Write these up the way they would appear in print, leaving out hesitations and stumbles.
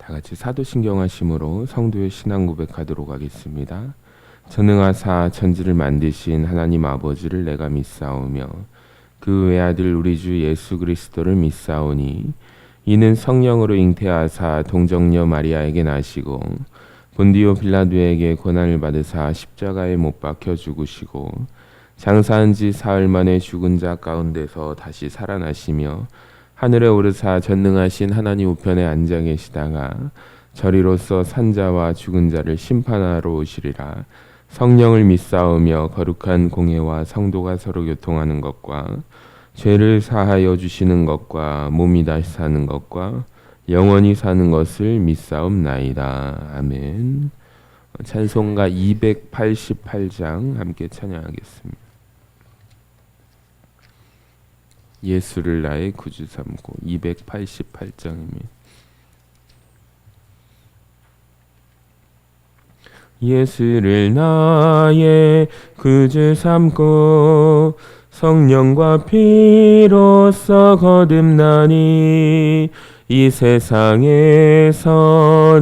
다 같이 사도신경 하심으로 성도의 신앙 고백하도록 하겠습니다. 전능하사 천지를 만드신 하나님 아버지를 내가 믿사오며 그 외아들 우리 주 예수 그리스도를 믿사오니 이는 성령으로 잉태하사 동정녀 마리아에게 나시고 본디오 빌라도에게 고난을 받으사 십자가에 못 박혀 죽으시고 장사한 지 사흘 만에 죽은 자 가운데서 다시 살아나시며 하늘에 오르사 전능하신 하나님 우편에 앉아 계시다가 저리로서 산자와 죽은 자를 심판하러 오시리라. 성령을 믿사오며 거룩한 공회와 성도가 서로 교통하는 것과 죄를 사하여 주시는 것과 몸이 다시 사는 것과 영원히 사는 것을 믿사옵나이다. 아멘. 찬송가 288장 함께 찬양하겠습니다. 예수를 나의 구주 삼고 288장입니다. 예수를 나의 구주 삼고 성령과 피로써 거듭나니 이 세상에서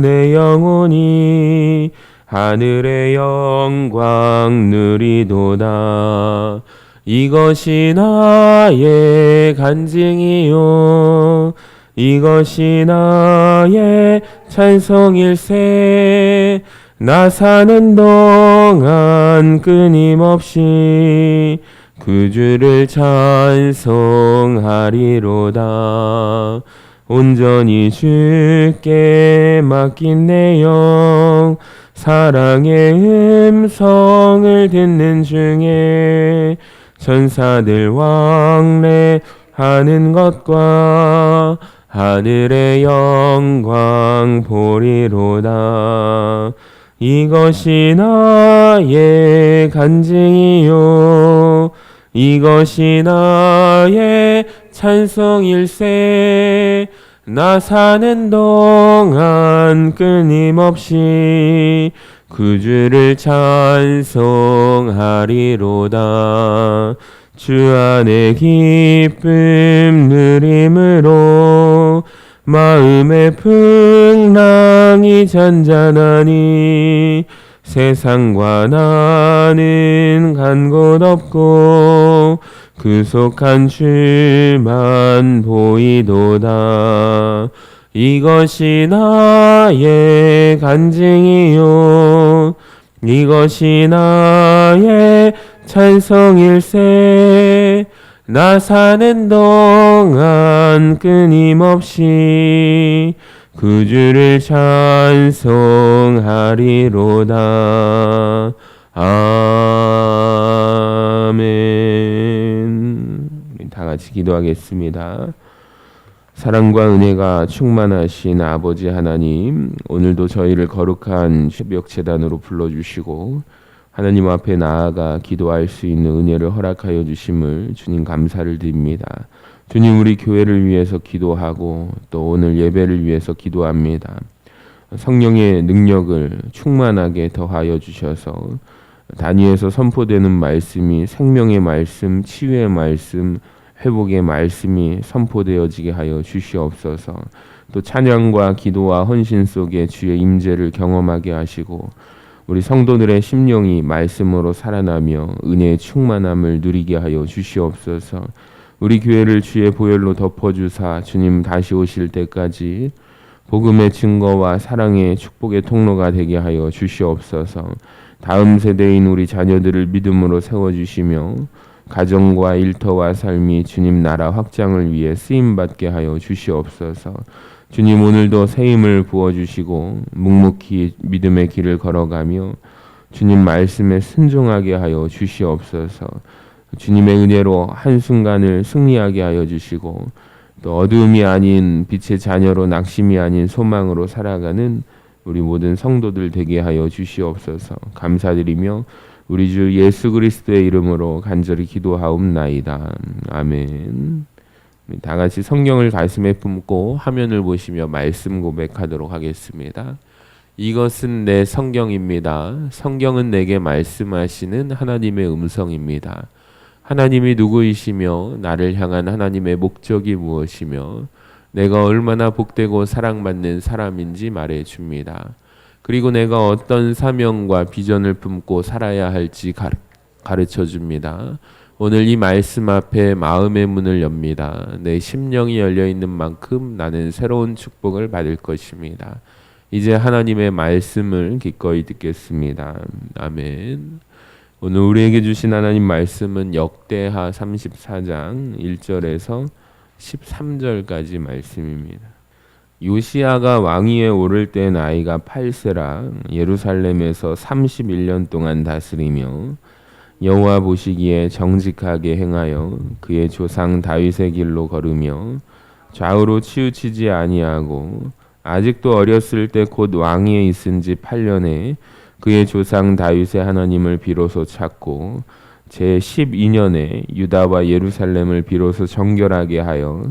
내 영혼이 하늘의 영광 누리도다. 이것이 나의 간증이요 이것이 나의 찬송일세. 나 사는 동안 끊임없이 구주를 찬송하리로다. 온전히 주께 맡긴 내 영 사랑의 음성을 듣는 중에 천사들 왕래하는 것과 하늘의 영광 보리로다. 이것이 나의 간증이요 이것이 나의 찬송일세. 나 사는 동안 끊임없이 구주를 찬송하리로다. 주 안에 기쁨 누림으로 마음의 풍랑이 잔잔하니 세상과 나는 간 곳 없고 구속한 주만 보이도다. 이것이 나의 간증이요 이것이 나의 찬송일세. 나 사는 동안 끊임없이 구주를 찬송하리로다. 아멘. 우리 다 같이 기도하겠습니다. 사랑과 은혜가 충만하신 아버지 하나님, 오늘도 저희를 거룩한 새벽 제단으로 불러주시고 하나님 앞에 나아가 기도할 수 있는 은혜를 허락하여 주심을 주님 감사를 드립니다. 주님, 우리 교회를 위해서 기도하고 또 오늘 예배를 위해서 기도합니다. 성령의 능력을 충만하게 더하여 주셔서 단위에서 선포되는 말씀이 생명의 말씀, 치유의 말씀, 회복의 말씀이 선포되어지게 하여 주시옵소서. 또 찬양과 기도와 헌신 속에 주의 임재를 경험하게 하시고 우리 성도들의 심령이 말씀으로 살아나며 은혜의 충만함을 누리게 하여 주시옵소서. 우리 교회를 주의 보혈로 덮어주사 주님 다시 오실 때까지 복음의 증거와 사랑의 축복의 통로가 되게 하여 주시옵소서. 다음 세대인 우리 자녀들을 믿음으로 세워주시며 가정과 일터와 삶이 주님 나라 확장을 위해 쓰임받게 하여 주시옵소서. 주님, 오늘도 새 힘을 부어주시고 묵묵히 믿음의 길을 걸어가며 주님 말씀에 순종하게 하여 주시옵소서. 주님의 은혜로 한순간을 승리하게 하여 주시고 또 어두움이 아닌 빛의 자녀로 낙심이 아닌 소망으로 살아가는 우리 모든 성도들 되게 하여 주시옵소서. 감사드리며 우리 주 예수 그리스도의 이름으로 간절히 기도하옵나이다. 아멘. 다 같이 성경을 가슴에 품고 화면을 보시며 말씀 고백하도록 하겠습니다. 이것은 내 성경입니다. 성경은 내게 말씀하시는 하나님의 음성입니다. 하나님이 누구이시며 나를 향한 하나님의 목적이 무엇이며 내가 얼마나 복되고 사랑받는 사람인지 말해 줍니다. 그리고 내가 어떤 사명과 비전을 품고 살아야 할지 가르쳐 줍니다. 오늘 이 말씀 앞에 마음의 문을 엽니다. 내 심령이 열려 있는 만큼 나는 새로운 축복을 받을 것입니다. 이제 하나님의 말씀을 기꺼이 듣겠습니다. 아멘. 오늘 우리에게 주신 하나님 말씀은 역대하 34장 1절에서 13절까지 말씀입니다. 요시야가 왕위에 오를 때 나이가 8세라 예루살렘에서 31년 동안 다스리며 여호와 보시기에 정직하게 행하여 그의 조상 다윗의 길로 걸으며 좌우로 치우치지 아니하고 아직도 어렸을 때 곧 왕위에 있은 지 8년에 그의 조상 다윗의 하나님을 비로소 찾고 제 12년에 유다와 예루살렘을 비로소 정결하게 하여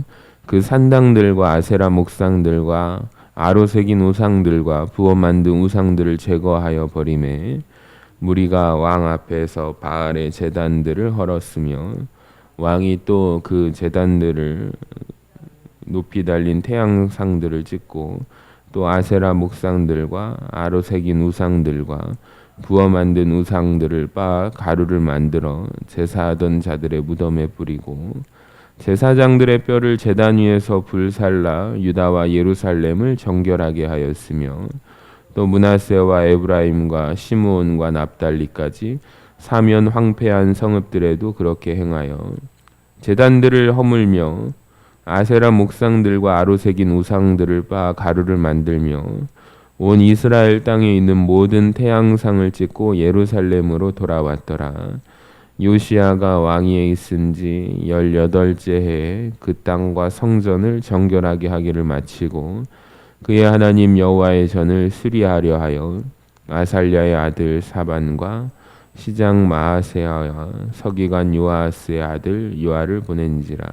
그 산당들과 아세라 목상들과 아로 새긴 우상들과 부어 만든 우상들을 제거하여 버리매 무리가 왕 앞에서 바알의 제단들을 헐었으며 왕이 또 그 제단들을 높이 달린 태양상들을 찍고 또 아세라 목상들과 아로 새긴 우상들과 부어 만든 우상들을 빻아 가루를 만들어 제사하던 자들의 무덤에 뿌리고 제사장들의 뼈를 제단 위에서 불살라 유다와 예루살렘을 정결하게 하였으며 또 므낫세와 에브라임과 시므온과 납달리까지 사면 황폐한 성읍들에도 그렇게 행하여 제단들을 허물며 아세라 목상들과 아로 새긴 우상들을 빻아 가루를 만들며 온 이스라엘 땅에 있는 모든 태양상을 찍고 예루살렘으로 돌아왔더라. 요시야가 왕위에 있은지 18째 해에 그 땅과 성전을 정결하게 하기를 마치고 그의 하나님 여호와의 전을 수리하려 하여 아살랴의 아들 사반과 시장 마아세야와 서기관 요아스의 아들 요아를 보낸지라.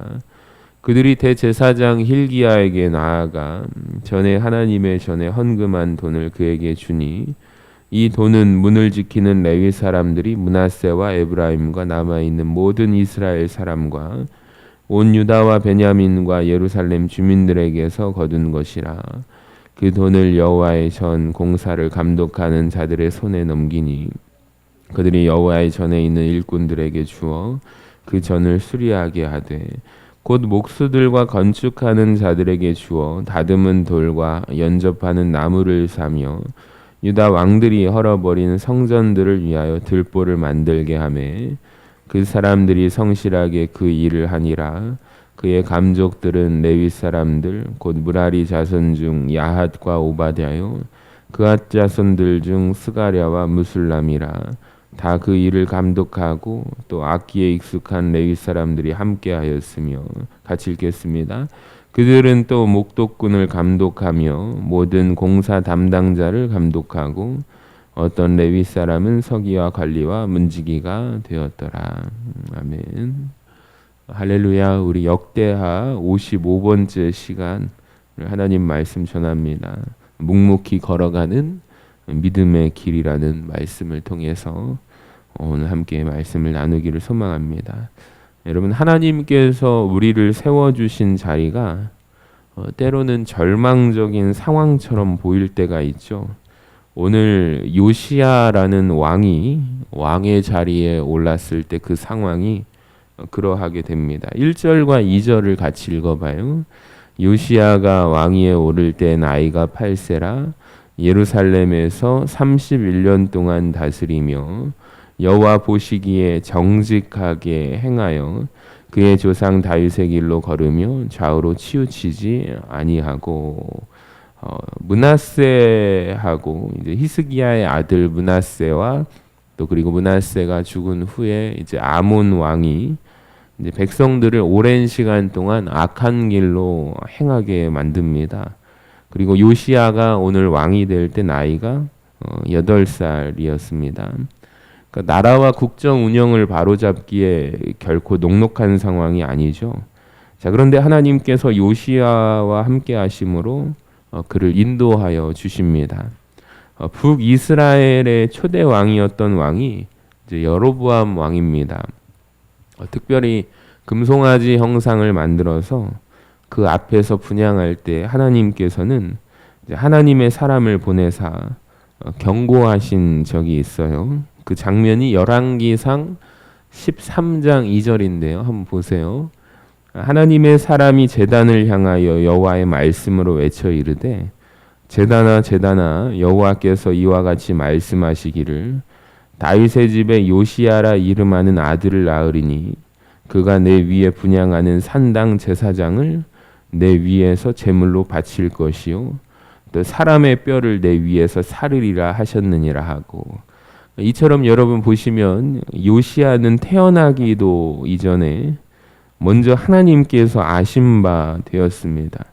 그들이 대제사장 힐기야에게 나아가 전에 하나님의 전에 헌금한 돈을 그에게 주니 이 돈은 문을 지키는 레위 사람들이 므낫세와 에브라임과 남아있는 모든 이스라엘 사람과 온 유다와 베냐민과 예루살렘 주민들에게서 거둔 것이라. 그 돈을 여호와의 전 공사를 감독하는 자들의 손에 넘기니 그들이 여호와의 전에 있는 일꾼들에게 주어 그 전을 수리하게 하되 곧 목수들과 건축하는 자들에게 주어 다듬은 돌과 연접하는 나무를 사며 유다 왕들이 헐어버린 성전들을 위하여 들보를 만들게 하매 그 사람들이 성실하게 그 일을 하니라. 그의 감족들은 레위 사람들 곧 무라리 자손 중 야핫과 오바댜요 그앗 자손들 중 스가랴와 무술람이라. 다 그 일을 감독하고 또 악기에 익숙한 레위 사람들이 함께하였으며 같이 읽겠습니다. 그들은 또 목독꾼을 감독하며 모든 공사 담당자를 감독하고 어떤 레위 사람은 서기와 관리와 문지기가 되었더라. 아멘. 할렐루야. 우리 역대하 55번째 시간 하나님 말씀 전합니다. 묵묵히 걸어가는 믿음의 길이라는 말씀을 통해서 오늘 함께 말씀을 나누기를 소망합니다. 여러분, 하나님께서 우리를 세워주신 자리가 때로는 절망적인 상황처럼 보일 때가 있죠. 오늘 요시야라는 왕의 자리에 올랐을 때 그 상황이 그러하게 됩니다. 1절과 2절을 같이 읽어봐요. 요시야가 왕위에 오를 때 나이가 8세라 예루살렘에서 31년 동안 다스리며 여호와 보시기에 정직하게 행하여 그의 조상 다윗의 길로 걸으며 좌우로 치우치지 아니하고 므낫세하고 이제 히스기야의 아들 므낫세와 또 그리고 므낫세가 죽은 후에 이제 아몬 왕이 이제 백성들을 오랜 시간 동안 악한 길로 행하게 만듭니다. 그리고 요시야가 오늘 왕이 될 때 나이가 8살이었습니다. 그러니까 나라와 국정 운영을 바로잡기에 결코 녹록한 상황이 아니죠. 자, 그런데 하나님께서 요시야와 함께 하심으로 그를 인도하여 주십니다. 북이스라엘의 초대 왕이었던 왕이 이제 여로보암 왕입니다. 특별히 금송아지 형상을 만들어서 그 앞에서 분향할 때 하나님께서는 이제 하나님의 사람을 보내사 경고하신 적이 있어요. 그 장면이 열왕기상 13장 2절인데요. 한번 보세요. 하나님의 사람이 제단을 향하여 여호와의 말씀으로 외쳐 이르되 제단아 여호와께서 이와 같이 말씀하시기를 다윗의 집에 요시야라 이름하는 아들을 낳으리니 그가 내 위에 분향하는 산당 제사장을 내 위에서 제물로 바칠 것이요 또 사람의 뼈를 내 위에서 사르리라 하셨느니라 하고, 이처럼 여러분 보시면 요시야는 태어나기도 이전에 먼저 하나님께서 아신 바 되었습니다.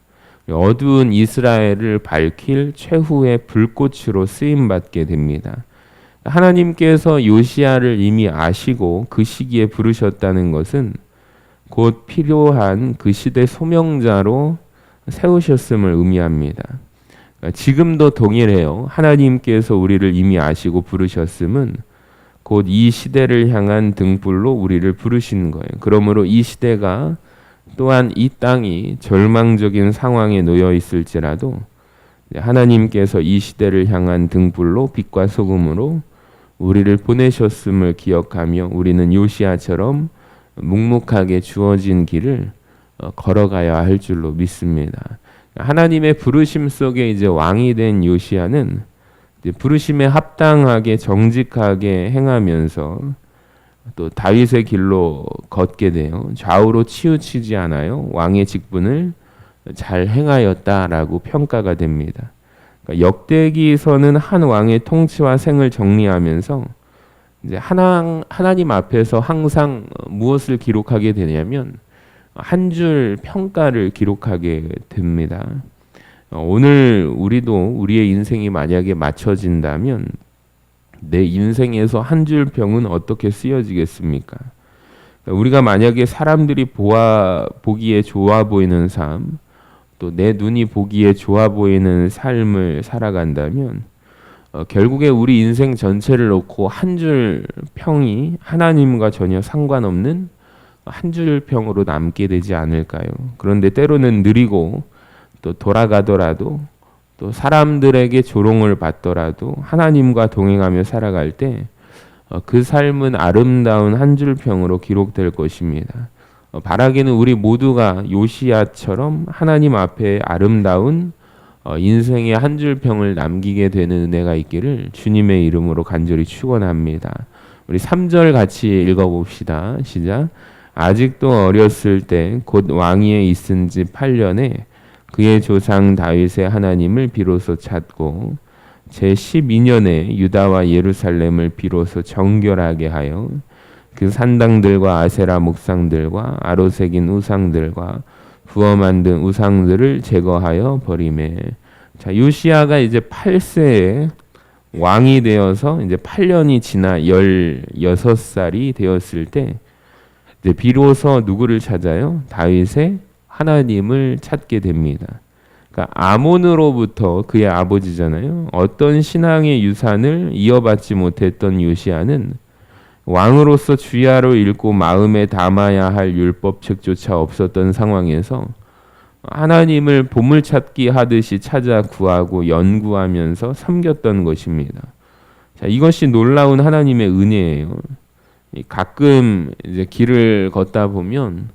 어두운 이스라엘을 밝힐 최후의 불꽃으로 쓰임 받게 됩니다. 하나님께서 요시야를 이미 아시고 그 시기에 부르셨다는 것은 곧 필요한 그 시대 소명자로 세우셨음을 의미합니다. 지금도 동일해요. 하나님께서 우리를 이미 아시고 부르셨음은 곧 이 시대를 향한 등불로 우리를 부르신 거예요. 그러므로 이 시대가 또한 이 땅이 절망적인 상황에 놓여 있을지라도 하나님께서 이 시대를 향한 등불로 빛과 소금으로 우리를 보내셨음을 기억하며 우리는 요시야처럼 묵묵하게 주어진 길을 걸어가야 할 줄로 믿습니다. 하나님의 부르심 속에 이제 왕이 된 요시야는 부르심에 합당하게 정직하게 행하면서 또 다윗의 길로 걷게 돼요. 좌우로 치우치지 않아요. 왕의 직분을 잘 행하였다라고 평가가 됩니다. 그러니까 역대기서는 한 왕의 통치와 생을 정리하면서 이제 하나님 앞에서 항상 무엇을 기록하게 되냐면 한 줄 평가를 기록하게 됩니다. 오늘 우리도 우리의 인생이 만약에 맞춰진다면 내 인생에서 한 줄 평은 어떻게 쓰여지겠습니까? 우리가 만약에 사람들이 보기에 좋아 보이는 삶, 또 내 눈이 보기에 좋아 보이는 삶을 살아간다면 결국에 우리 인생 전체를 놓고 한 줄 평이 하나님과 전혀 상관없는 한 줄 평으로 남게 되지 않을까요? 그런데 때로는 느리고 또 돌아가더라도 또 사람들에게 조롱을 받더라도 하나님과 동행하며 살아갈 때 그 삶은 아름다운 한 줄 평으로 기록될 것입니다. 바라기는 우리 모두가 요시야처럼 하나님 앞에 아름다운 인생의 한 줄 평을 남기게 되는 은혜가 있기를 주님의 이름으로 간절히 축원합니다. 우리 3절 같이 읽어봅시다. 시작. 아직도 어렸을 때 곧 왕위에 있은 지 8년에 그의 조상 다윗의 하나님을 비로소 찾고 제12년에 유다와 예루살렘을 비로소 정결하게 하여 그 산당들과 아세라 목상들과 아로새긴 우상들과 부어 만든 우상들을 제거하여 버리매. 자, 요시야가 이제 8세에 왕이 되어서 이제 8년이 지나 16살이 되었을 때 이제 비로소 누구를 찾아요? 다윗의 하나님을 찾게 됩니다. 그러니까 아몬으로부터 그의 아버지잖아요. 어떤 신앙의 유산을 이어받지 못했던 요시야는 왕으로서 주야로 읽고 마음에 담아야 할 율법책조차 없었던 상황에서 하나님을 보물찾기 하듯이 찾아 구하고 연구하면서 섬겼던 것입니다. 자, 이것이 놀라운 하나님의 은혜예요. 가끔 이제 길을 걷다 보면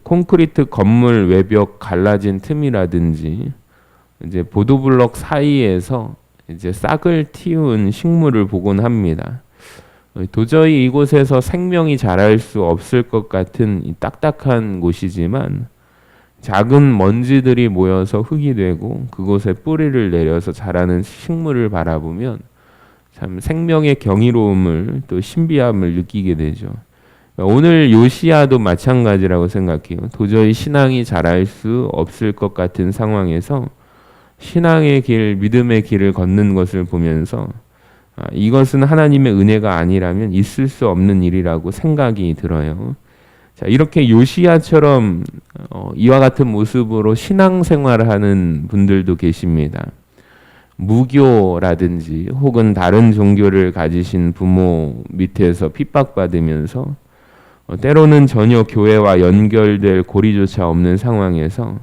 콘크리트 건물 외벽 갈라진 틈이라든지 이제 보도블럭 사이에서 이제 싹을 틔운 식물을 보곤 합니다. 도저히 이곳에서 생명이 자랄 수 없을 것 같은 이 딱딱한 곳이지만 작은 먼지들이 모여서 흙이 되고 그곳에 뿌리를 내려서 자라는 식물을 바라보면 참 생명의 경이로움을 또 신비함을 느끼게 되죠. 오늘 요시야도 마찬가지라고 생각해요. 도저히 신앙이 자랄 수 없을 것 같은 상황에서 신앙의 길, 믿음의 길을 걷는 것을 보면서 이것은 하나님의 은혜가 아니라면 있을 수 없는 일이라고 생각이 들어요. 자, 이렇게 요시야처럼 이와 같은 모습으로 신앙생활을 하는 분들도 계십니다. 무교라든지 혹은 다른 종교를 가지신 부모 밑에서 핍박받으면서 때로는 전혀 교회와 연결될 고리조차 없는 상황에서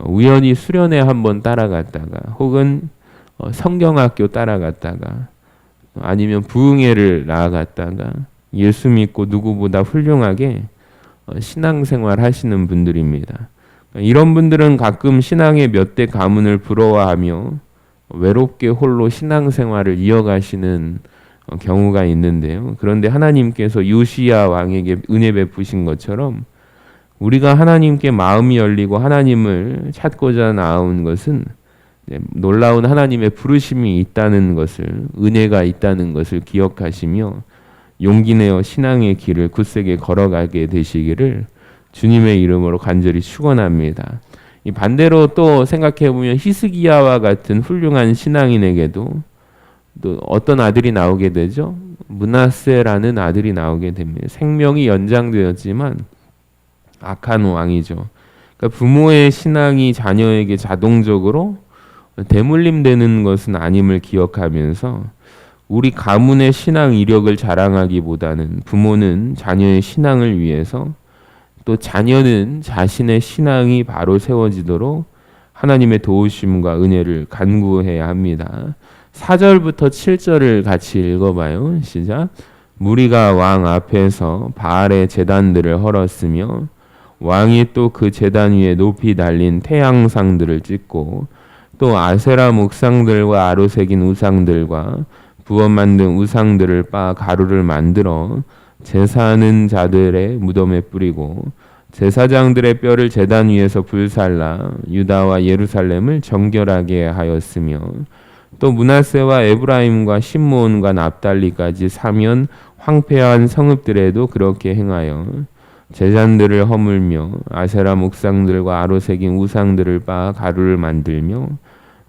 우연히 수련회 한번 따라갔다가 혹은 성경학교 따라갔다가 아니면 부흥회를 나아갔다가 예수 믿고 누구보다 훌륭하게 신앙생활 하시는 분들입니다. 이런 분들은 가끔 신앙의 몇 대 가문을 부러워하며 외롭게 홀로 신앙생활을 이어가시는 경우가 있는데요. 그런데 하나님께서 요시야 왕에게 은혜 베푸신 것처럼 우리가 하나님께 마음이 열리고 하나님을 찾고자 나온 것은 놀라운 하나님의 부르심이 있다는 것을, 은혜가 있다는 것을 기억하시며 용기 내어 신앙의 길을 굳세게 걸어가게 되시기를 주님의 이름으로 간절히 축원합니다. 이 반대로 또 생각해 보면 히스기야와 같은 훌륭한 신앙인에게도 또 어떤 아들이 나오게 되죠? 므낫세라는 아들이 나오게 됩니다. 생명이 연장되었지만 악한 왕이죠. 그러니까 부모의 신앙이 자녀에게 자동적으로 대물림되는 것은 아님을 기억하면서 우리 가문의 신앙 이력을 자랑하기보다는 부모는 자녀의 신앙을 위해서 또 자녀는 자신의 신앙이 바로 세워지도록 하나님의 도우심과 은혜를 간구해야 합니다. 4절부터 7절을 같이 읽어봐요. 시작. 무리가 왕 앞에서 바알의 제단들을 헐었으며 왕이 또 그 제단 위에 높이 달린 태양상들을 찍고 또 아세라 목상들과 아로 새긴 우상들과 부업 만든 우상들을 빻아 가루를 만들어 제사하는 자들의 무덤에 뿌리고 제사장들의 뼈를 제단 위에서 불살라 유다와 예루살렘을 정결하게 하였으며 또 므낫세와 에브라임과 심므온과 납달리까지 사면 황폐한 성읍들에도 그렇게 행하여 제잔들을 허물며 아세라 목상들과 아로 새긴 우상들을 빻아 가루를 만들며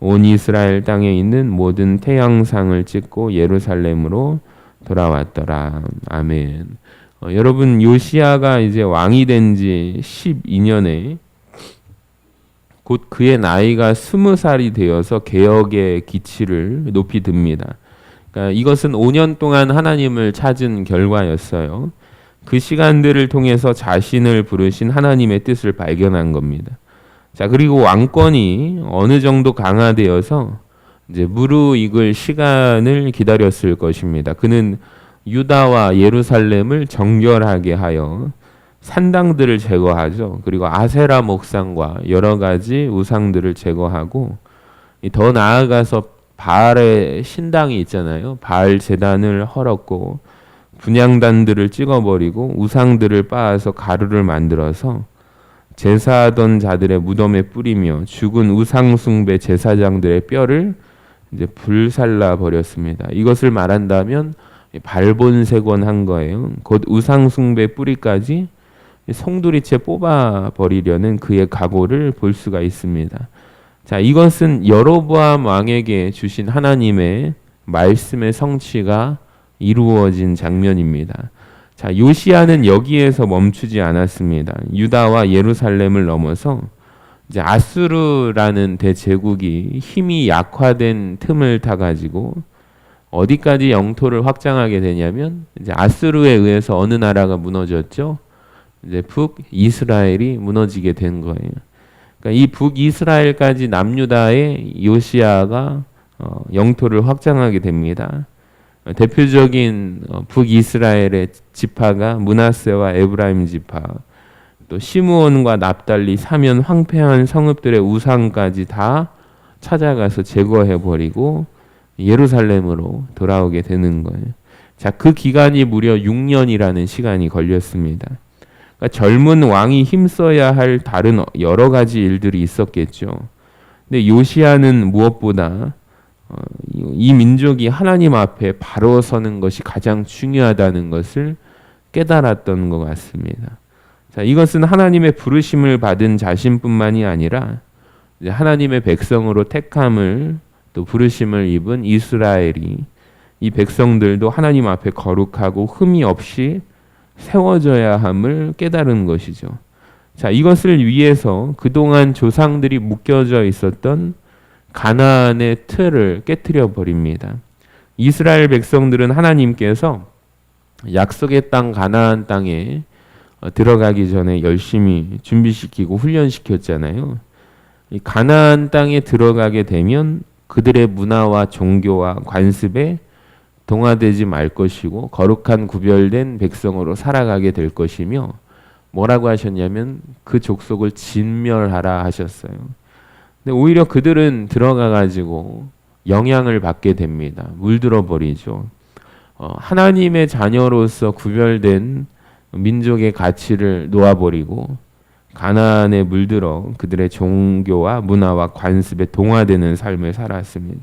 온 이스라엘 땅에 있는 모든 태양상을 찍고 예루살렘으로 돌아왔더라. 아멘. 여러분 요시야가 이제 왕이 된 지 12년에 곧 그의 나이가 20살이 되어서 개혁의 기치를 높이 듭니다. 그러니까 이것은 5년 동안 하나님을 찾은 결과였어요. 그 시간들을 통해서 자신을 부르신 하나님의 뜻을 발견한 겁니다. 자, 그리고 왕권이 어느 정도 강화되어서 이제 무르익을 시간을 기다렸을 것입니다. 그는 유다와 예루살렘을 정결하게 하여 산당들을 제거하죠. 그리고 아세라 목상과 여러 가지 우상들을 제거하고 더 나아가서 바알의 신당이 있잖아요. 바알 제단을 헐었고 분향단들을 찍어버리고 우상들을 빻아서 가루를 만들어서 제사하던 자들의 무덤에 뿌리며 죽은 우상숭배 제사장들의 뼈를 이제 불살라 버렸습니다. 이것을 말한다면 발본색원한 거예요. 곧 우상숭배 뿌리까지 송두리째 뽑아 버리려는 그의 각오를 볼 수가 있습니다. 자, 이것은 여로보암 왕에게 주신 하나님의 말씀의 성취가 이루어진 장면입니다. 자, 요시야는 여기에서 멈추지 않았습니다. 유다와 예루살렘을 넘어서 이제 아수르라는 대제국이 힘이 약화된 틈을 타 가지고 어디까지 영토를 확장하게 되냐면 이제 아수르에 의해서 어느 나라가 무너졌죠? 이제 북이스라엘이 무너지게 된 거예요. 그러니까 이 북이스라엘까지 남유다의 요시야가 영토를 확장하게 됩니다. 대표적인 북이스라엘의 지파가 므낫세와 에브라임 지파, 또 시므온과 납달리 사면 황폐한 성읍들의 우상까지 다 찾아가서 제거해버리고 예루살렘으로 돌아오게 되는 거예요. 자, 그 기간이 무려 6년이라는 시간이 걸렸습니다. 그러니까 젊은 왕이 힘써야 할 다른 여러 가지 일들이 있었겠죠. 근데 요시야는 무엇보다 이 민족이 하나님 앞에 바로 서는 것이 가장 중요하다는 것을 깨달았던 것 같습니다. 자, 이것은 하나님의 부르심을 받은 자신뿐만이 아니라 이제 하나님의 백성으로 택함을 또 부르심을 입은 이스라엘이 이 백성들도 하나님 앞에 거룩하고 흠이 없이 세워져야 함을 깨달은 것이죠. 자, 이것을 위해서 그동안 조상들이 묶여져 있었던 가나안의 틀을 깨트려 버립니다. 이스라엘 백성들은 하나님께서 약속의 땅 가나안 땅에 들어가기 전에 열심히 준비시키고 훈련시켰잖아요. 이 가나안 땅에 들어가게 되면 그들의 문화와 종교와 관습에 동화되지 말 것이고 거룩한 구별된 백성으로 살아가게 될 것이며 뭐라고 하셨냐면 그 족속을 진멸하라 하셨어요. 근데 오히려 그들은 들어가 가지고 영향을 받게 됩니다. 물들어 버리죠. 하나님의 자녀로서 구별된 민족의 가치를 놓아버리고 가나안에 물들어 그들의 종교와 문화와 관습에 동화되는 삶을 살았습니다.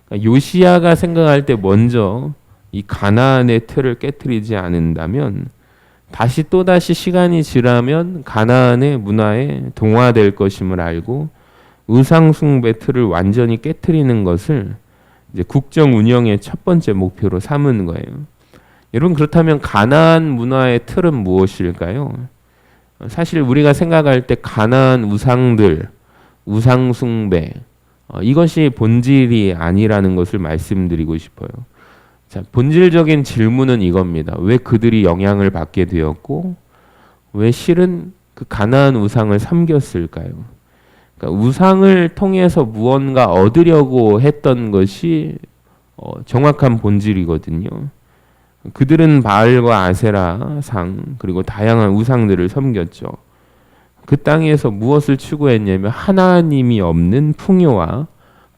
그러니까 요시야가 생각할 때 먼저 이 가나안의 틀을 깨트리지 않는다면 다시 또다시 시간이 지나면 가나안의 문화에 동화될 것임을 알고 우상숭배 틀을 완전히 깨트리는 것을 이제 국정 운영의 첫 번째 목표로 삼은 거예요. 여러분 그렇다면 가나안 문화의 틀은 무엇일까요? 사실 우리가 생각할 때 가나안 우상들, 우상숭배 이것이 본질이 아니라는 것을 말씀드리고 싶어요. 자, 본질적인 질문은 이겁니다. 왜 그들이 영향을 받게 되었고 왜 실은 그 가나안 우상을 섬겼을까요? 그러니까 우상을 통해서 무언가 얻으려고 했던 것이 정확한 본질이거든요. 그들은 바알과 아세라 상 그리고 다양한 우상들을 섬겼죠. 그 땅에서 무엇을 추구했냐면 하나님이 없는 풍요와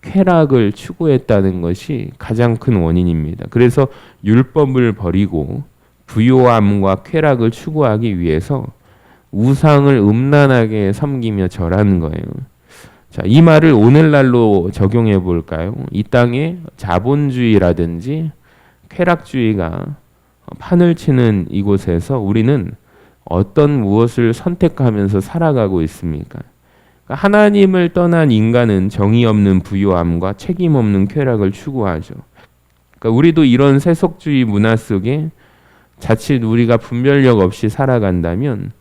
쾌락을 추구했다는 것이 가장 큰 원인입니다. 그래서 율법을 버리고 부요함과 쾌락을 추구하기 위해서 우상을 음란하게 섬기며 절하는 거예요. 자, 이 말을 오늘날로 적용해 볼까요? 이 땅에 자본주의라든지 쾌락주의가 판을 치는 이곳에서 우리는 어떤 무엇을 선택하면서 살아가고 있습니까? 그러니까 하나님을 떠난 인간은 정의 없는 부요함과 책임 없는 쾌락을 추구하죠. 그러니까 우리도 이런 세속주의 문화 속에 자칫 우리가 분별력 없이 살아간다면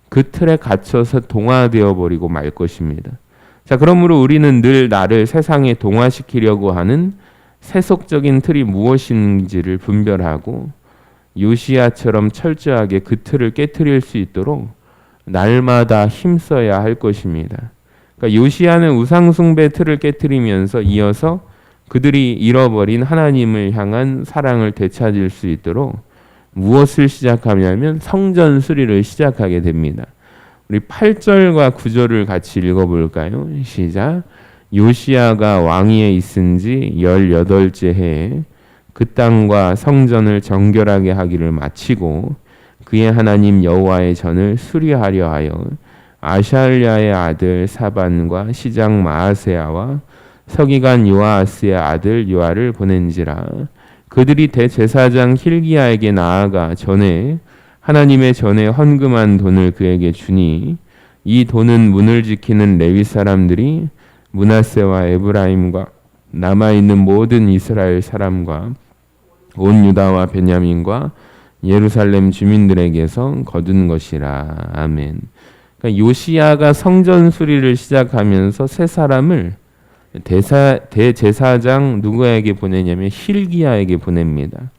그 틀에 갇혀서 동화되어 버리고 말 것입니다. 자, 그러므로 우리는 늘 나를 세상에 동화시키려고 하는 세속적인 틀이 무엇인지를 분별하고 요시야처럼 철저하게 그 틀을 깨트릴 수 있도록 날마다 힘써야 할 것입니다. 그러니까 요시야는 우상숭배 틀을 깨트리면서 이어서 그들이 잃어버린 하나님을 향한 사랑을 되찾을 수 있도록 무엇을 시작하냐면 성전 수리를 시작하게 됩니다. 우리 8절과 9절을 같이 읽어볼까요? 시작. 요시야가 왕위에 있은 지 18째 해에 그 땅과 성전을 정결하게 하기를 마치고 그의 하나님 여호와의 전을 수리하려 하여 아샬랴의 아들 사반과 시장 마아세야와 서기관 요아스의 아들 요아를 보낸지라. 그들이 대제사장 힐기야에게 나아가 전에 하나님의 전에 헌금한 돈을 그에게 주니 이 돈은 문을 지키는 레위 사람들이 므낫세와 에브라임과 남아있는 모든 이스라엘 사람과 온 유다와 베냐민과 예루살렘 주민들에게서 거둔 것이라. 아멘. 그러니까 요시야가 성전 수리를 시작하면서 세 사람을 대제사장 누구에게 보내냐면 힐기야에게 보냅니다.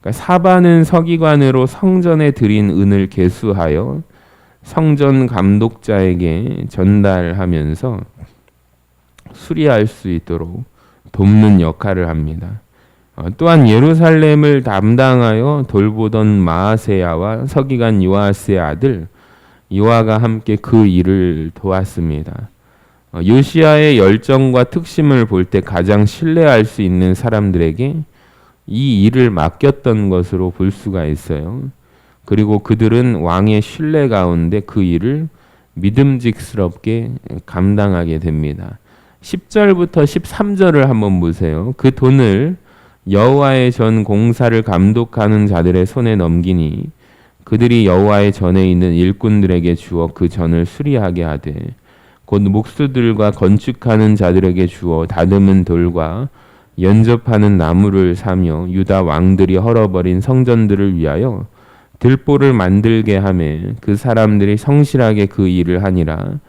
그러니까 사반은 서기관으로 성전에 드린 은을 계수하여 성전 감독자에게 전달하면서 수리할 수 있도록 돕는 역할을 합니다. 또한 예루살렘을 담당하여 돌보던 마아세야와 서기관 요아스의 아들 요아가 함께 그 일을 도왔습니다. 요시야의 열정과 특심을 볼 때 가장 신뢰할 수 있는 사람들에게 이 일을 맡겼던 것으로 볼 수가 있어요. 그리고 그들은 왕의 신뢰 가운데 그 일을 믿음직스럽게 감당하게 됩니다. 10절부터 13절을 한번 보세요. 그 돈을 여호와의 전 공사를 감독하는 자들의 손에 넘기니 그들이 여호와의 전에 있는 일꾼들에게 주어 그 전을 수리하게 하되 곧 목수들과 건축하는 자들에게 주어 다듬은 돌과 연접하는 나무를 사며 유다 왕들이 헐어버린 성전들을 위하여 들보를 만들게 하매 그 사람들이 성실하게 그 일을 하니라.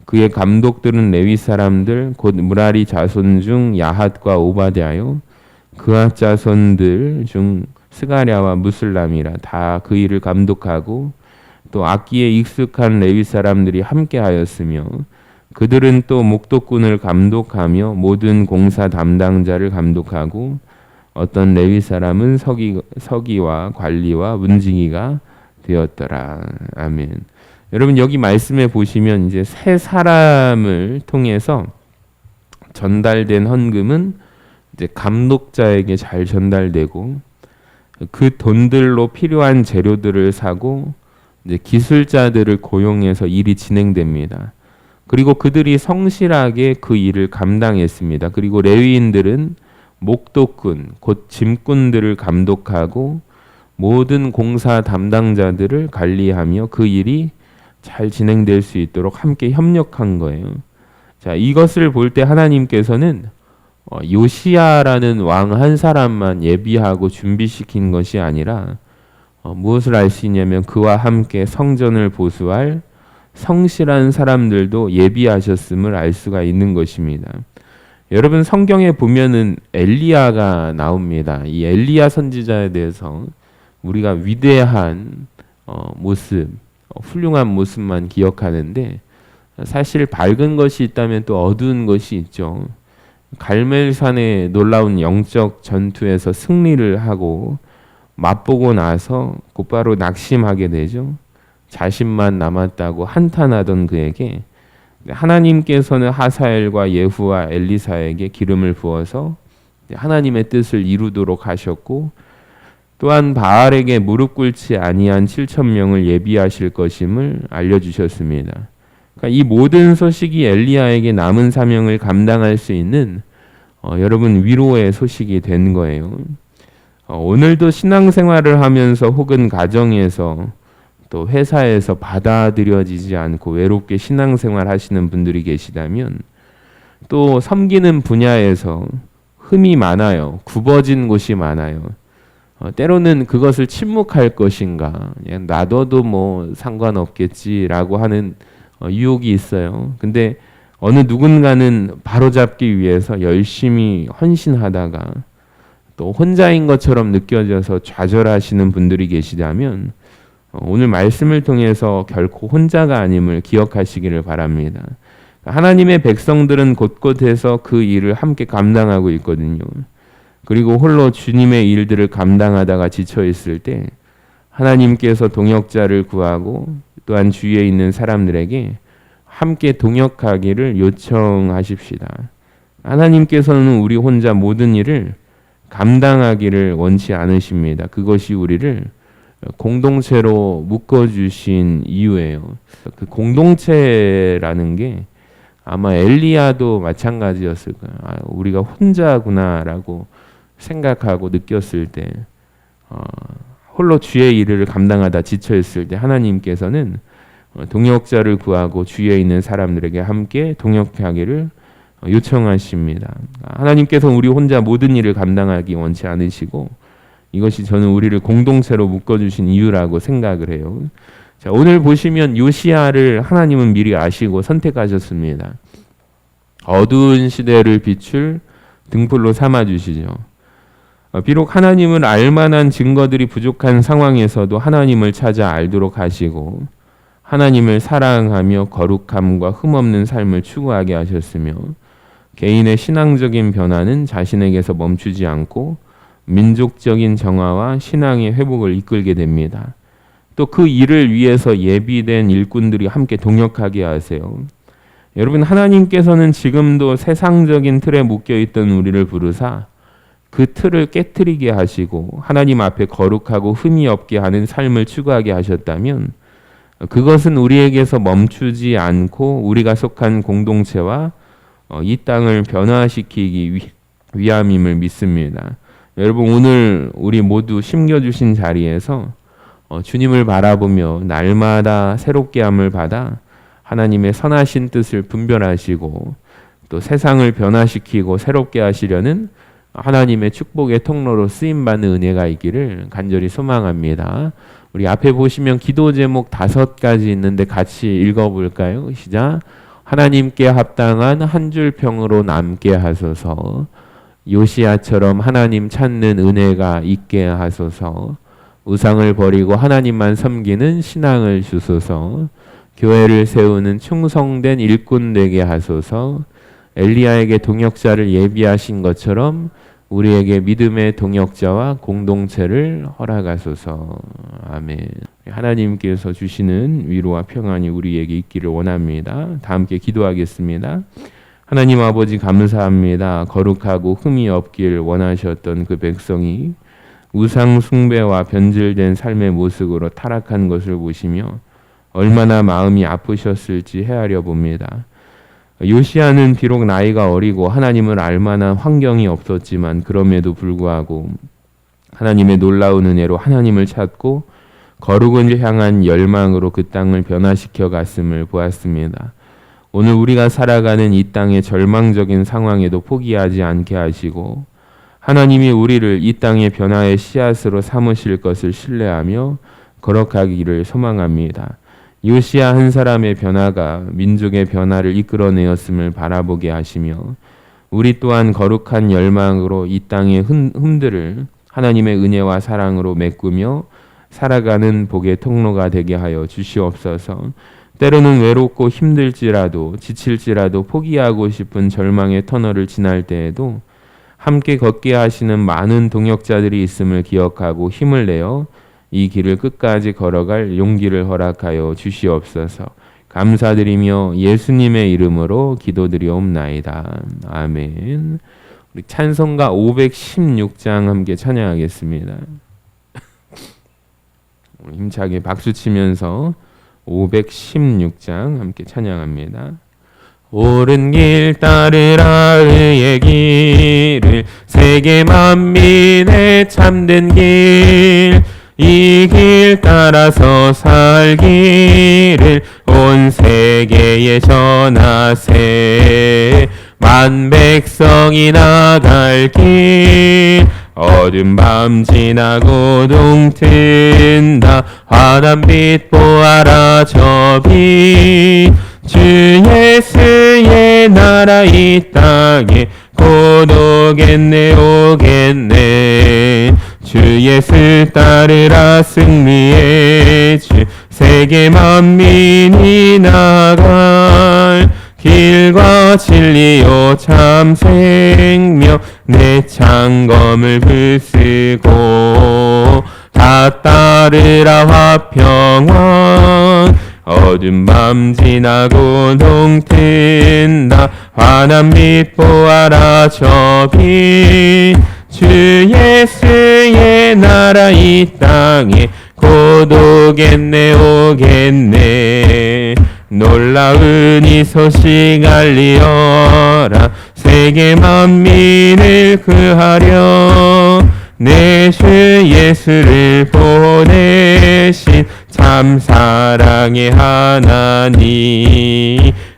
그의 감독들은 레위 사람들 곧 무라리 자손 중 야핫과 오바댜요 그앗 자손들 중 스가랴와 무슬람이라. 다 그 일을 감독하고 또 악기에 익숙한 레위 사람들이 함께하였으며 그들은 또 목독군을 감독하며 모든 공사 담당자를 감독하고 어떤 레위 사람은 서기와 관리와 문지기가 되었더라. 아멘. 여러분 여기 말씀에 보시면 이제 세 사람을 통해서 전달된 헌금은 이제 감독자에게 잘 전달되고 그 돈들로 필요한 재료들을 사고 이제 기술자들을 고용해서 일이 진행됩니다. 그리고 그들이 성실하게 그 일을 감당했습니다. 그리고 레위인들은 목독군, 곧 짐꾼들을 감독하고 모든 공사 담당자들을 관리하며 그 일이 잘 진행될 수 있도록 함께 협력한 거예요. 자, 이것을 볼 때 하나님께서는 요시야라는 왕 한 사람만 예비하고 준비시킨 것이 아니라 무엇을 알 수 있냐면 그와 함께 성전을 보수할 성실한 사람들도 예비하셨음을 알 수가 있는 것입니다. 여러분 성경에 보면은 엘리야가 나옵니다. 이 엘리야 선지자에 대해서 우리가 위대한 모습, 훌륭한 모습만 기억하는데 사실 밝은 것이 있다면 또 어두운 것이 있죠. 갈멜산의 놀라운 영적 전투에서 승리를 하고 맛보고 나서 곧바로 낙심하게 되죠. 자신만 남았다고 한탄하던 그에게 하나님께서는 하사엘과 예후와 엘리사에게 기름을 부어서 하나님의 뜻을 이루도록 하셨고 또한 바알에게 무릎 꿇지 아니한 7,000명을 예비하실 것임을 알려주셨습니다. 그러니까 이 모든 소식이 엘리야에게 남은 사명을 감당할 수 있는 여러분 위로의 소식이 된 거예요. 오늘도 신앙생활을 하면서 혹은 가정에서 또 회사에서 받아들여지지 않고 외롭게 신앙생활 하시는 분들이 계시다면 또 섬기는 분야에서 흠이 많아요. 굽어진 곳이 많아요. 때로는 그것을 침묵할 것인가 그냥 놔둬도 뭐 상관없겠지라고 하는 유혹이 있어요. 근데 어느 누군가는 바로잡기 위해서 열심히 헌신하다가 또 혼자인 것처럼 느껴져서 좌절하시는 분들이 계시다면 오늘 말씀을 통해서 결코 혼자가 아님을 기억하시기를 바랍니다. 하나님의 백성들은 곳곳에서 그 일을 함께 감당하고 있거든요. 그리고 홀로 주님의 일들을 감당하다가 지쳐 있을 때 하나님께서 동역자를 구하고 또한 주위에 있는 사람들에게 함께 동역하기를 요청하십시다. 하나님께서는 우리 혼자 모든 일을 감당하기를 원치 않으십니다. 그것이 우리를 공동체로 묶어주신 이유예요. 그 공동체라는 게 아마 엘리야도 마찬가지였을 거예요. 우리가 혼자구나라고 생각하고 느꼈을 때 홀로 주의 일을 감당하다 지쳐있을 때 하나님께서는 동역자를 구하고 주위에 있는 사람들에게 함께 동역하기를 요청하십니다. 하나님께서 우리 혼자 모든 일을 감당하기 원치 않으시고 이것이 저는 우리를 공동체로 묶어주신 이유라고 생각을 해요. 자, 오늘 보시면 요시야를 하나님은 미리 아시고 선택하셨습니다. 어두운 시대를 비출 등불로 삼아주시죠. 비록 하나님을 알만한 증거들이 부족한 상황에서도 하나님을 찾아 알도록 하시고 하나님을 사랑하며 거룩함과 흠없는 삶을 추구하게 하셨으며 개인의 신앙적인 변화는 자신에게서 멈추지 않고 민족적인 정화와 신앙의 회복을 이끌게 됩니다. 또 그 일을 위해서 예비된 일꾼들이 함께 동역하게 하세요. 여러분 하나님께서는 지금도 세상적인 틀에 묶여있던 우리를 부르사 그 틀을 깨트리게 하시고 하나님 앞에 거룩하고 흠이 없게 하는 삶을 추구하게 하셨다면 그것은 우리에게서 멈추지 않고 우리가 속한 공동체와 이 땅을 변화시키기 위함임을 믿습니다. 여러분 오늘 우리 모두 심겨주신 자리에서 주님을 바라보며 날마다 새롭게 함을 받아 하나님의 선하신 뜻을 분별하시고 또 세상을 변화시키고 새롭게 하시려는 하나님의 축복의 통로로 쓰임받는 은혜가 있기를 간절히 소망합니다. 우리 앞에 보시면 기도 제목 5가지 있는데 같이 읽어볼까요? 시작. 하나님께 합당한 한 줄 평으로 남게 하소서. 요시야처럼 하나님 찾는 은혜가 있게 하소서. 우상을 버리고 하나님만 섬기는 신앙을 주소서. 교회를 세우는 충성된 일꾼 되게 하소서. 엘리야에게 동역자를 예비하신 것처럼 우리에게 믿음의 동역자와 공동체를 허락하소서. 아멘. 하나님께서 주시는 위로와 평안이 우리에게 있기를 원합니다. 다 함께 기도하겠습니다. 하나님 아버지 감사합니다. 거룩하고 흠이 없길 원하셨던 그 백성이 우상 숭배와 변질된 삶의 모습으로 타락한 것을 보시며 얼마나 마음이 아프셨을지 헤아려 봅니다. 요시야는 비록 나이가 어리고 하나님을 알 만한 환경이 없었지만 그럼에도 불구하고 하나님의 놀라운 은혜로 하나님을 찾고 거룩을 향한 열망으로 그 땅을 변화시켜 갔음을 보았습니다. 오늘 우리가 살아가는 이 땅의 절망적인 상황에도 포기하지 않게 하시고 하나님이 우리를 이 땅의 변화의 씨앗으로 삼으실 것을 신뢰하며 거룩하기를 소망합니다. 요시야 한 사람의 변화가 민족의 변화를 이끌어내었음을 바라보게 하시며 우리 또한 거룩한 열망으로 이 땅의 흠들을 하나님의 은혜와 사랑으로 메꾸며 살아가는 복의 통로가 되게 하여 주시옵소서. 때로는 외롭고 힘들지라도 지칠지라도 포기하고 싶은 절망의 터널을 지날 때에도 함께 걷게 하시는 많은 동역자들이 있음을 기억하고 힘을 내어 이 길을 끝까지 걸어갈 용기를 허락하여 주시옵소서. 감사드리며 예수님의 이름으로 기도드리옵나이다. 아멘. 우리 찬송가 516장 함께 찬양하겠습니다. 힘차게 박수 치면서 516장 함께 찬양합니다. 옳은 길 따르라 의의 길을 세계 만민의 참된 길 이 길 따라서 살기를 온 세계에 전하세 만 백성이 나갈 길 어두운 밤 지나고 동튼다 환한 빛 보아라 저 빛 주 예수의 나라 이 땅에 곧 오겠네 오겠네 주 예수 따르라 승리의 주 세계 만민이 나갈 길과 진리요 참 생명 내 창검을 불쓰고 다 따르라 화평왕 어두운 밤 지나고 동튼다 환한 빛 보아라 저 빛 주 예수의 나라 이 땅에 곧 오겠네 오겠네 놀라운 이 소식 알리어라 세계 만민을 구하려 내 주 예수를 보내신 참 사랑의 하나님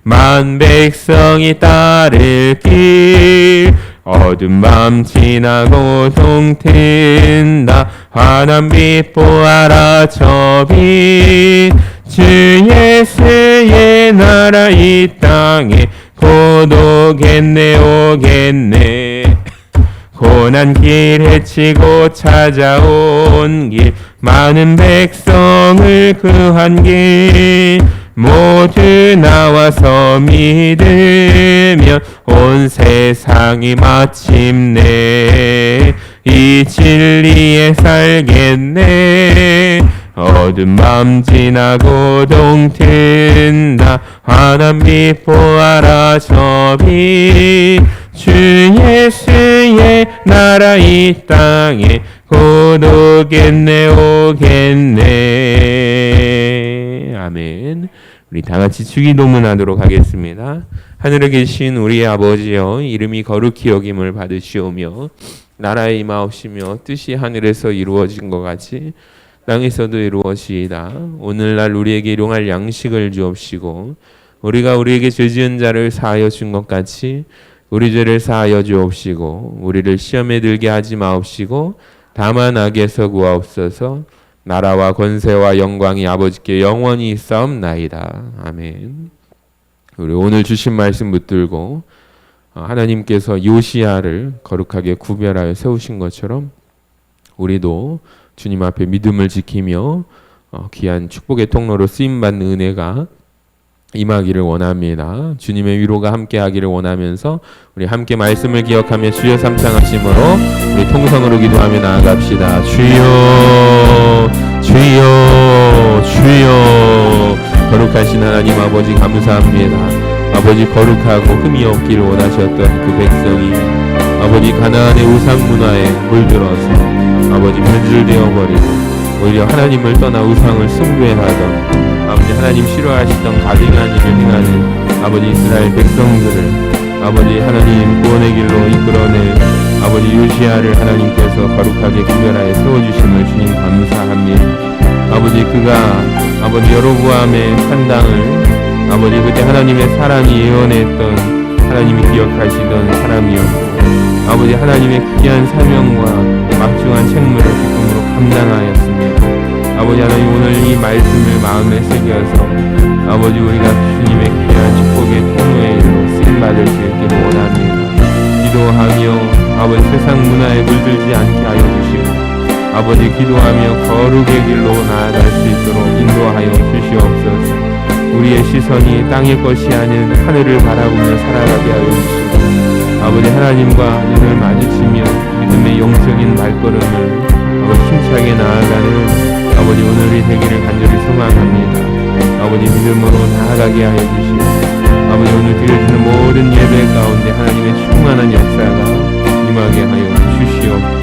만 백성이 따를 길 어두운 밤 지나고 동튼다 환한 빛 보아라 저 빛 주 예수의 나라 이 땅에 곧 오겠네 오겠네 고난 길 헤치고 찾아온 길 많은 백성을 구한 길 모두 나와서 믿으면 온 세상이 마침내 이 진리에 살겠네 어두운 밤 지나고 동튼다 환한 빛 보아라 저 빛 주 예수의 나라 이 땅에 곧 오겠네 오겠네. 아멘. 우리 다 같이 주기도문 하도록 하겠습니다. 하늘에 계신 우리의 아버지여 이름이 거룩히 여김을 받으시오며 나라의 임하옵시며 뜻이 하늘에서 이루어진 것 같이 땅에서도 이루어지이다. 오늘날 우리에게 일용할 양식을 주옵시고 우리가 우리에게 죄 지은 자를 사하여 준 것 같이 우리 죄를 사하여 주옵시고 우리를 시험에 들게 하지 마옵시고 다만 악에서 구하옵소서. 나라와 권세와 영광이 아버지께 영원히 있사옵나이다. 아멘. 우리 오늘 주신 말씀 붙들고 하나님께서 요시야를 거룩하게 구별하여 세우신 것처럼 우리도 주님 앞에 믿음을 지키며 귀한 축복의 통로로 쓰임받는 은혜가 임하기를 원합니다. 주님의 위로가 함께하기를 원하면서 우리 함께 말씀을 기억하며 주여 삼창하심으로 우리 통성으로 기도하며 나아갑시다. 주여 주여 주여. 거룩하신 하나님 아버지 감사합니다. 아버지 거룩하고 흠이 없기를 원하셨던 그 백성이 아버지 가나안의 우상 문화에 물들어서 아버지 변질되어 버리고 오히려 하나님을 떠나 우상을 숭배하던 아버지 하나님 싫어하시던 가증한 일을 행하는 아버지 이스라엘 백성들을 아버지 하나님 구원의 길로 이끌어낼 아버지 요시야를 하나님께서 거룩하게 구별하여 세워주심을 주님 감사합니다. 아버지 그가 아버지 여로보암의 산당을 아버지 그때 하나님의 사람이 예언했던 하나님이 기억하시던 사람이었고 아버지 하나님의 귀한 사명과 막중한 책무를 기쁨으로 감당하였습니다. 아버지 하나님 오늘 이 말씀을 마음에 새겨서 아버지 우리가 주님의 귀한 축복의 통로의 일로 쓰임받을 수 있기를 원합니다. 기도하며 아버지 세상 문화에 물들지 않게 하여 주시고 아버지 기도하며 거룩의 길로 나아갈 수 있도록 인도하여 주시옵소서. 우리의 시선이 땅의 것이 아닌 하늘을 바라보며 살아가게 하여 주시고 아버지 하나님과 눈을 마주치며 믿음의 영적인 발걸음을 힘차게 나아가는 아버지 오늘이 되기를 간절히 소망합니다. 아버지 믿음으로 나아가게 하여 주시고 아버지 오늘 드려지는 모든 예배 가운데 하나님의 충만한 역사가 임하게 하여 주시옵소서.